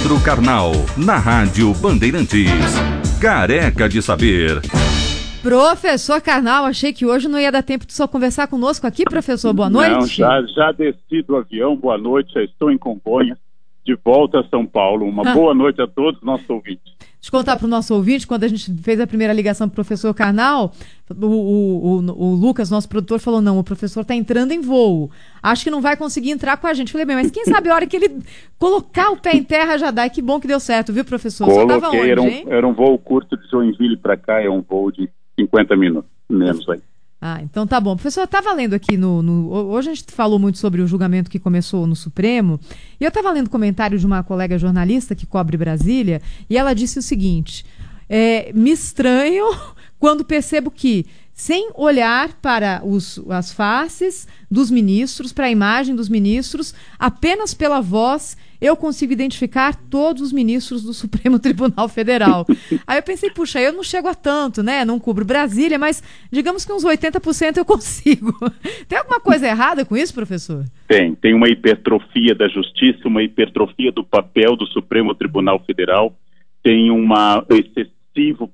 Pedro Carnal, na Rádio Bandeirantes. Careca de saber. Professor Carnal, achei que hoje não ia dar tempo de só conversar conosco aqui, professor. Boa noite. Não, já desci do avião, boa noite, já estou em Congonhas, de volta a São Paulo. Uma boa noite a todos os nossos ouvintes. Deixa eu contar para o nosso ouvinte, quando a gente fez a primeira ligação para o professor Carnal, o Lucas, nosso produtor, falou, não, o professor está entrando em voo, acho que não vai conseguir entrar com a gente. Falei, bem, mas quem sabe a hora que ele colocar o pé em terra já dá, e que bom que deu certo, viu, professor? Coloquei, era um voo curto de Joinville para cá, é um voo de 50 minutos, menos aí. Ah, então tá bom. Professor, eu estava lendo aqui hoje a gente falou muito sobre o julgamento que começou no Supremo, e eu estava lendo comentário de uma colega jornalista que cobre Brasília, e ela disse o seguinte, me estranho quando percebo que, sem olhar para as faces dos ministros, para a imagem dos ministros, apenas pela voz, eu consigo identificar todos os ministros do Supremo Tribunal Federal. Aí eu pensei, puxa, eu não chego a tanto, né? Não cubro Brasília, mas digamos que uns 80% eu consigo. Tem alguma coisa errada com isso, professor? Tem uma hipertrofia da justiça, uma hipertrofia do papel do Supremo Tribunal Federal, tem um excessivo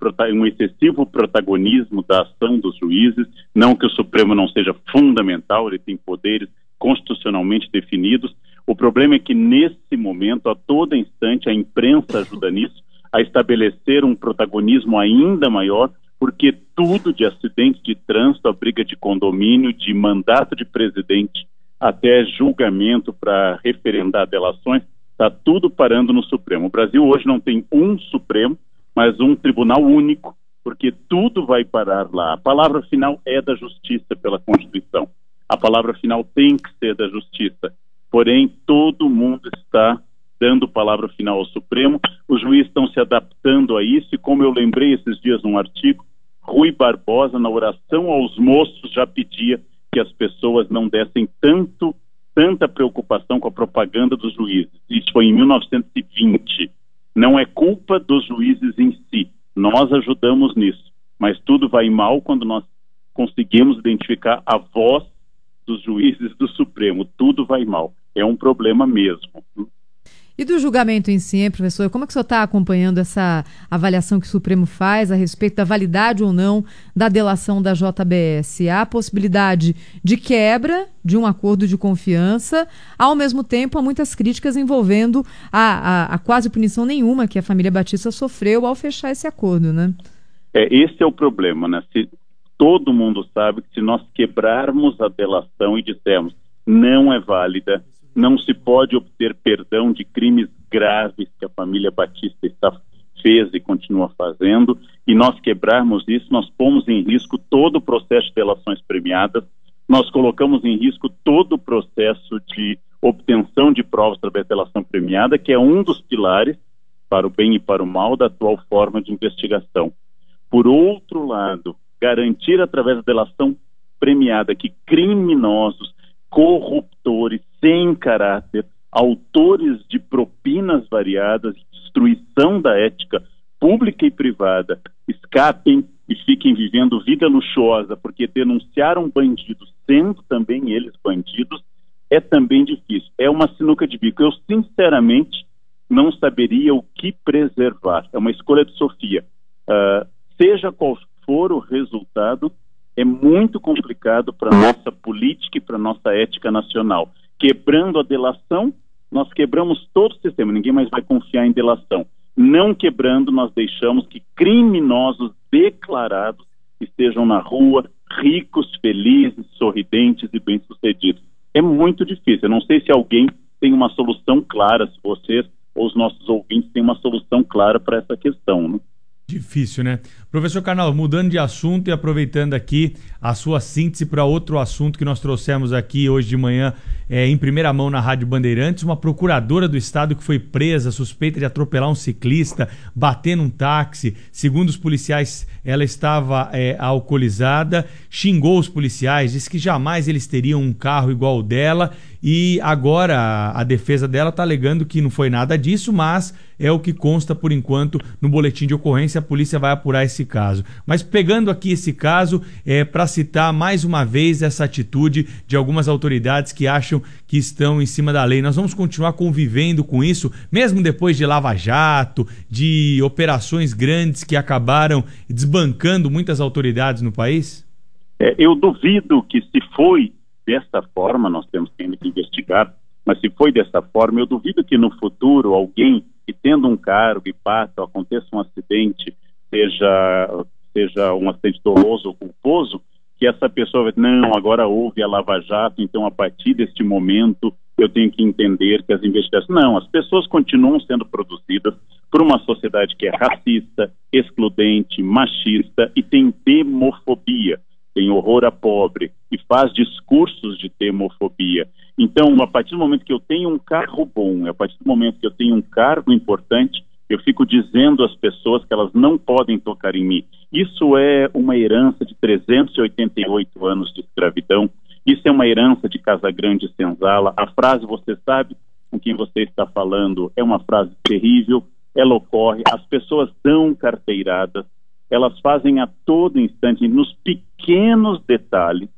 protagonismo da ação dos juízes, não que o Supremo não seja fundamental, ele tem poderes constitucionalmente definidos. O problema é que, nesse momento, a todo instante, a imprensa ajuda nisso, a estabelecer um protagonismo ainda maior, porque tudo de acidente de trânsito, a briga de condomínio, de mandato de presidente, até julgamento para referendar delações, está tudo parando no Supremo. O Brasil hoje não tem um Supremo, mas um tribunal único, porque tudo vai parar lá. A palavra final é da justiça pela Constituição. A palavra final tem que ser da justiça. Porém, todo mundo está dando palavra final ao Supremo, os juízes estão se adaptando a isso, e como eu lembrei esses dias num artigo, Rui Barbosa, na oração aos moços, já pedia que as pessoas não dessem tanta preocupação com a propaganda dos juízes. Isso foi em 1920. Não é culpa dos juízes em si, nós ajudamos nisso, mas tudo vai mal quando nós conseguimos identificar a voz dos juízes do Supremo, tudo vai mal, é um problema mesmo. E do julgamento em si, hein, professor, como é que o senhor está acompanhando essa avaliação que o Supremo faz a respeito da validade ou não da delação da JBS? Há a possibilidade de quebra de um acordo de confiança, ao mesmo tempo há muitas críticas envolvendo a quase punição nenhuma que a família Batista sofreu ao fechar esse acordo, né? Esse é o problema, né? Todo mundo sabe que se nós quebrarmos a delação e dissermos não é válida, não se pode obter perdão de crimes graves que a família Batista fez e continua fazendo, e nós quebrarmos isso, nós pomos em risco todo o processo de delações premiadas, nós colocamos em risco todo o processo de obtenção de provas através da delação premiada, que é um dos pilares, para o bem e para o mal, da atual forma de investigação. Por outro lado, garantir através da delação premiada que criminosos, corruptores, sem caráter, autores de propinas variadas, destruição da ética pública e privada, escapem e fiquem vivendo vida luxuosa, porque denunciaram bandidos, sendo também eles bandidos, é também difícil. É uma sinuca de bico. Eu, sinceramente, não saberia o que preservar. É uma escolha de Sofia. Seja qual for o resultado, é muito complicado para a nossa política e para a nossa ética nacional. Quebrando a delação, nós quebramos todo o sistema, ninguém mais vai confiar em delação. Não quebrando, nós deixamos que criminosos declarados estejam na rua, ricos, felizes, sorridentes e bem-sucedidos. É muito difícil, eu não sei se alguém tem uma solução clara, se vocês ou os nossos ouvintes têm uma solução clara para essa questão, né? Difícil, né? Professor Carnal, mudando de assunto e aproveitando aqui a sua síntese para outro assunto que nós trouxemos aqui hoje de manhã em primeira mão na Rádio Bandeirantes, uma procuradora do estado que foi presa, suspeita de atropelar um ciclista, bater num táxi. Segundo os policiais, ela estava alcoolizada, xingou os policiais, disse que jamais eles teriam um carro igual o dela e agora a defesa dela está alegando que não foi nada disso, mas é o que consta por enquanto no boletim de ocorrência, a polícia vai apurar esse caso. Mas pegando aqui esse caso, para citar mais uma vez essa atitude de algumas autoridades que acham que estão em cima da lei, nós vamos continuar convivendo com isso, mesmo depois de Lava Jato, de operações grandes que acabaram desbancando muitas autoridades no país? Eu duvido que, se foi dessa forma, nós temos que investigar, mas se foi dessa forma, eu duvido que no futuro alguém que, tendo um cargo e passa, aconteça um acidente, seja um acidente doloso ou culposo, que essa pessoa vai dizer, não, agora houve a Lava Jato, então a partir deste momento eu tenho que entender que as investigações... Não, as pessoas continuam sendo produzidas por uma sociedade que é racista, excludente, machista e tem demofobia, tem horror a pobre e faz discursos de demofobia. Então, a partir do momento que eu tenho um cargo bom, a partir do momento que eu tenho um cargo importante, eu fico dizendo às pessoas que elas não podem tocar em mim. Isso é uma herança de 388 anos de escravidão, isso é uma herança de Casagrande e Senzala. A frase, você sabe com quem você está falando, é uma frase terrível, ela ocorre, as pessoas dão carteiradas, elas fazem a todo instante, nos pequenos detalhes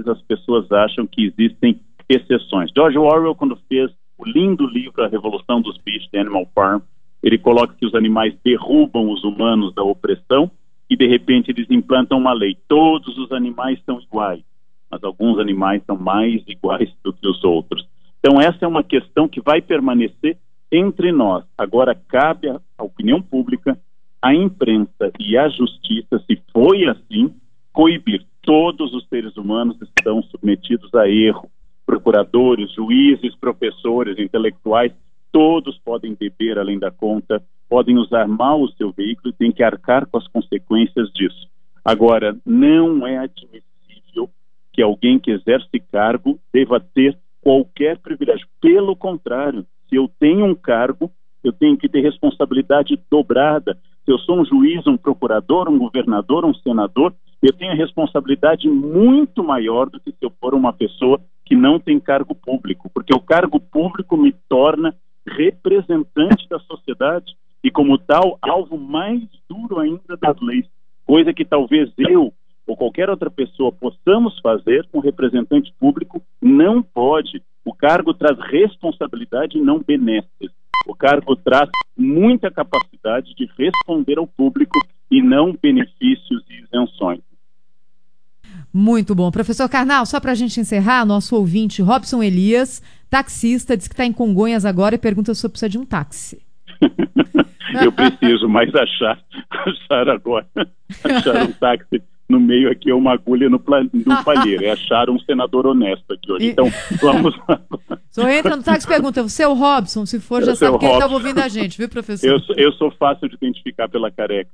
as pessoas acham que existem exceções. George Orwell, quando fez o lindo livro A Revolução dos Bichos, The Animal Farm, ele coloca que os animais derrubam os humanos da opressão e, de repente, eles implantam uma lei. Todos os animais são iguais, mas alguns animais são mais iguais do que os outros. Então, essa é uma questão que vai permanecer entre nós. Agora, cabe à opinião pública, à imprensa e à justiça, se foi assim, coibir. Todos os seres humanos estão submetidos a erro. Procuradores, juízes, professores, intelectuais, todos podem beber além da conta, podem usar mal o seu veículo e têm que arcar com as consequências disso. Agora, não é admissível que alguém que exerce cargo deva ter qualquer privilégio. Pelo contrário, se eu tenho um cargo, eu tenho que ter responsabilidade dobrada. Se eu sou um juiz, um procurador, um governador, um senador, eu tenho a responsabilidade muito maior do que se eu for uma pessoa que não tem cargo público, porque o cargo público me torna representante da sociedade e, como tal, alvo mais duro ainda das leis, coisa que talvez eu ou qualquer outra pessoa possamos fazer com representante público, não pode. O cargo traz responsabilidade e não benesses. O cargo traz muita capacidade de responder ao público e não benefícios e isenções. Muito bom. Professor Karnal, só para a gente encerrar, nosso ouvinte Robson Elias, taxista, diz que está em Congonhas agora e pergunta se eu preciso de um táxi. Eu preciso, mas achar agora, achar um táxi no meio aqui é uma agulha no palheiro, é achar um senador honesto aqui hoje. Então, vamos lá. O senhor entra no táxi e pergunta, você é o Robson? Se for, já sabe que ele estava ouvindo a gente, viu, professor? Eu sou fácil de identificar pela careca.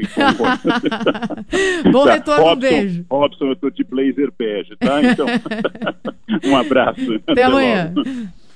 Bom tá. retorno, um beijo. Robson, eu estou de blazer bege, tá? Então, um abraço. Até amanhã. Logo.